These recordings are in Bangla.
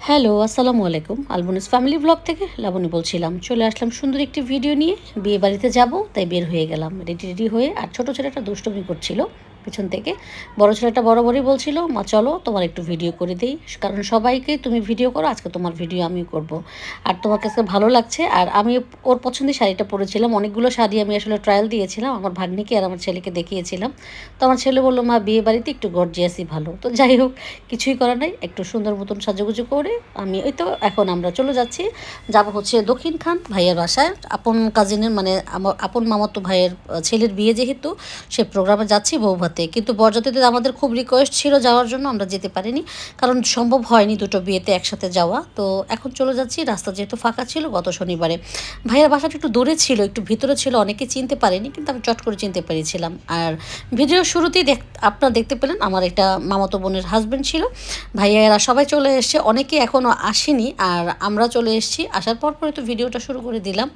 হ্যালো, আসসালামু আলাইকুম। আলবনিস ফ্যামিলি ব্লগ থেকে লাবণী বলছিলাম। চলে আসলাম সুন্দর একটি ভিডিও নিয়ে। বিয়ে বাড়িতে যাব, তাই বের হয়ে গেলাম। রেডি হয়ে আর ছোট ছেলেটা দুষ্টুমি করছিল পেছন থেকে। বড় ছেলেটা বরাবরই বলছিল, "মা চলো তোমার একটু ভিডিও করে দেই। কারণ সবাইকেই তুমি ভিডিও করো, আজকে তোমার ভিডিও আমিও করব। আর তোমার কাছে ভালো লাগছে।" আর আমি ওর পছন্দের শাড়িটা পরেছিলাম। অনেকগুলো শাড়ি আমি আসলে ট্রায়াল দিয়েছিলাম আমার ভাগ্নিকে আর আমার ছেলেকে দেখিয়েছিলাম। তো আমার ছেলে বলল, "মা বিয়ে বাড়িতে একটু গর্জিয়াসই ভালো।" তো যাই হোক, কিছুই করার নাই, একটু সুন্দর মতন সাজুগুজু করে আমি ওই তো এখন আমরা চলে যাচ্ছি। যাব হচ্ছে দক্ষিণখান ভাইয়ের বাসায়, আপন কাজিনের মানে আমার আপন মামাতো ভাইয়ের ছেলের বিয়ে, যেহেতু সে প্রোগ্রামে যাচ্ছি বৌভাতে। কিন্তু বরযাত্রীদের আমাদের খুব রিকোয়েস্ট ছিল যাওয়ার জন্য, আমরা যেতে পারিনি কারণ সম্ভব হয়নি দুটো বিয়েতে একসাথে যাওয়া। তো এখন চলে যাচ্ছি, রাস্তা যেহেতু ফাঁকা ছিল গত শনিবারে। ভাইয়ের বাসাটা একটু দূরে ছিল, একটু ভিতরে ছিল, অনেকে চিনতে পারেনি, কিন্তু আমি চট করে চিনতে পেরেছিলাম। আর ভিডিও শুরুতেই আপনারা দেখতে পেলেন আমার একটা মামাতো বোনের হাজব্যান্ড ছিল। ভাইয়ারা সবাই চলে এসছে, অনেকে এখনও আসেনি, আর আমরা চলে এসেছি। আসার পরে তো ভিডিওটা শুরু করে দিলাম।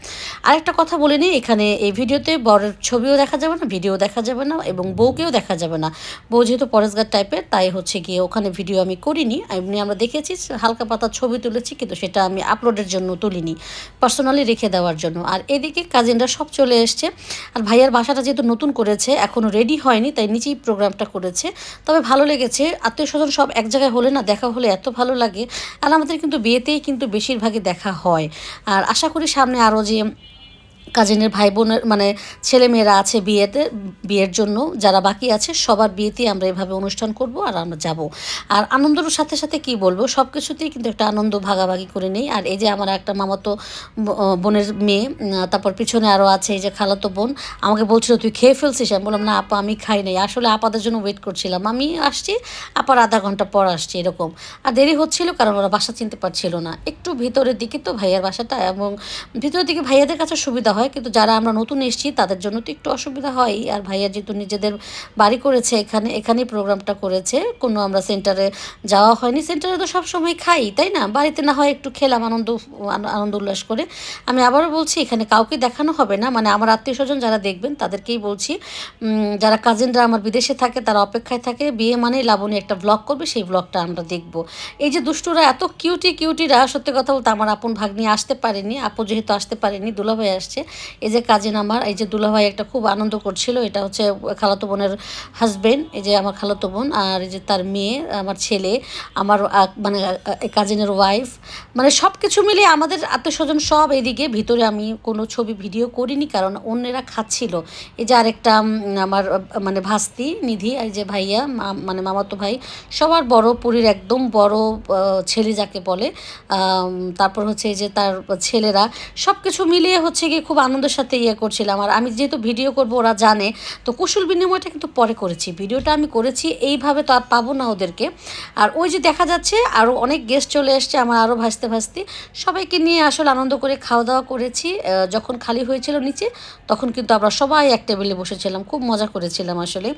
আরেকটা কথা বলে নিই, এখানে এই ভিডিওতে বরের ছবিও দেখা যাবে না, ভিডিও দেখা যাবে না, এবং বউকেও দেখা যাবে না। বউ যেহেতু পরেশগার টাইপের, তাই হচ্ছে গিয়ে ওখানে ভিডিও আমি করিনি। এমনি আমরা দেখেছি, হালকা পাতা ছবি তুলেছি, কিন্তু সেটা আমি আপলোডের জন্য তুলিনি, পার্সোনালি রেখে দেওয়ার জন্য। আর এদিকে কাজিনরা সব চলে এসছে। আর ভাইয়ার বাসাটা যেহেতু নতুন করেছে, এখনও রেডি হয়নি, তাই নিচেই প্রোগ্রামটা করেছে। তবে ভালো লেগেছে, আত্মীয় স্বজন সব এক জায়গায় হলে না, দেখা হলে এত ভালো লাগে। আর আমাদের কিন্তু বিয়েতেই কিন্তু বেশিরভাগই দেখা হয়। আর আশা করি সামনে আরও যে কাজিনের ভাই বোনের মানে ছেলেমেয়েরা আছে বিয়ের জন্য যারা বাকি আছে, সবার বিয়েতেই আমরা এভাবে অনুষ্ঠান করব আর আমরা যাব। আর আনন্দর সাথে সাথে কি বলবো, সব কিছুতেই কিন্তু একটা আনন্দ ভাগাভাগি করে নেই। আর এই যে আমার একটা মামাতো বোনের মেয়ে, তারপর পিছনে আরও আছে এই যে খালাতো বোন, আমাকে বলছিল তুই খেয়ে ফেলছিস। আমি বললাম না আপা, আমি খাই নাই, আসলে আপাদের জন্য ওয়েট করছিলাম। আমি আসছি, আপার আধা ঘন্টা পর আসছি এরকম। আর দেরি হচ্ছিল কারণ ওরা বাসা চিনতে পারছিল না। একটু ভিতরের দিকে তো ভাইয়ার বাসাটা, এবং ভিতরের দিকে ভাইয়াদের কাছে সুবিধা হয়, কিন্তু যারা আমরা নতুন এসেছি তাদের জন্য তো একটু অসুবিধা হয়ই। আর ভাইয়া যেহেতু নিজেদের বাড়ি করেছে এখানেই প্রোগ্রামটা করেছে, কোনো আমরা সেন্টারে যাওয়া হয়নি। সেন্টারে তো সবসময় খাই, তাই না? বাড়িতে না হয় একটু খেলাম আনন্দ উল্লাস করে। আমি আবারও বলছি, এখানে কাউকে দেখানো হবে না, মানে আমার আত্মীয় স্বজন যারা দেখবেন তাদেরকেই বলছি। যারা কাজিনরা আমার বিদেশে থাকে তারা অপেক্ষায় থাকে, বিয়ে মানেই লাবণী একটা ব্লগ করবে, সেই ব্লগটা আমরা দেখব। এই যে দুষ্টুরা এত কিউটিরা, সত্যি কথা বলতে আমার আপন ভাগ্নি আসতে পারেনি, আপু যেহেতু আসতে পারেনি, দুলাভাই আসছে। এই যে কাজিন আমার, এই যে দুলাভাই একটা খুব আনন্দ করছিল, এটা হচ্ছে খালাতো বোনের হাজবেন্ড, এই যে আমার খালাতো বোন, আর এই যে তার মেয়ে, আমার ছেলে, আমার মানে কাজিনের ওয়াইফ, মানে সব কিছু মিলিয়ে আমাদের আত্মীয় স্বজন সব এদিকে। ভিতরে আমি কোনো ছবি ভিডিও করিনি কারণ অন্যেরা খাচ্ছিল। এই যে আরেকটা আমার মানে ভাস্তি নিধি, এই যে ভাইয়া মানে মামাতো ভাই, সবার বড়, পুরীর একদম বড় ছেলে যাকে বলে। তারপর হচ্ছে এই যে তার ছেলেরা, সব কিছু মিলিয়ে হচ্ছে গিয়ে খুব আনন্দের সাথে ইয়ে করছিলাম। আর আমি যেহেতু ভিডিও করব ওরা জানে, তো কুশল বিনিময়টা কিন্তু পরে করেছি, ভিডিওটা আমি করেছি এইভাবে তো আর পাবো না ওদেরকে। আর ওই যে দেখা যাচ্ছে আরও অনেক গেস্ট চলে এসছে আমার, আরও ভাসতে সবাইকে নিয়ে আসলে আনন্দ করে খাওয়া দাওয়া করেছি। যখন খালি হয়েছিল নিচে, তখন কিন্তু আমরা সবাই এক টেবিলে বসেছিলাম, খুব মজা করেছিলাম আসলে।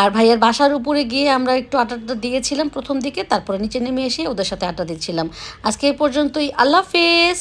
আর ভাইয়ের বাসার উপরে গিয়ে আমরা একটু আড্ডা দিয়েছিলাম প্রথম দিকে, তারপরে নিচে নেমে এসে ওদের সাথে আড্ডা দিচ্ছিলাম। আজকে এই পর্যন্তই, আল্লাহ হাফেজ।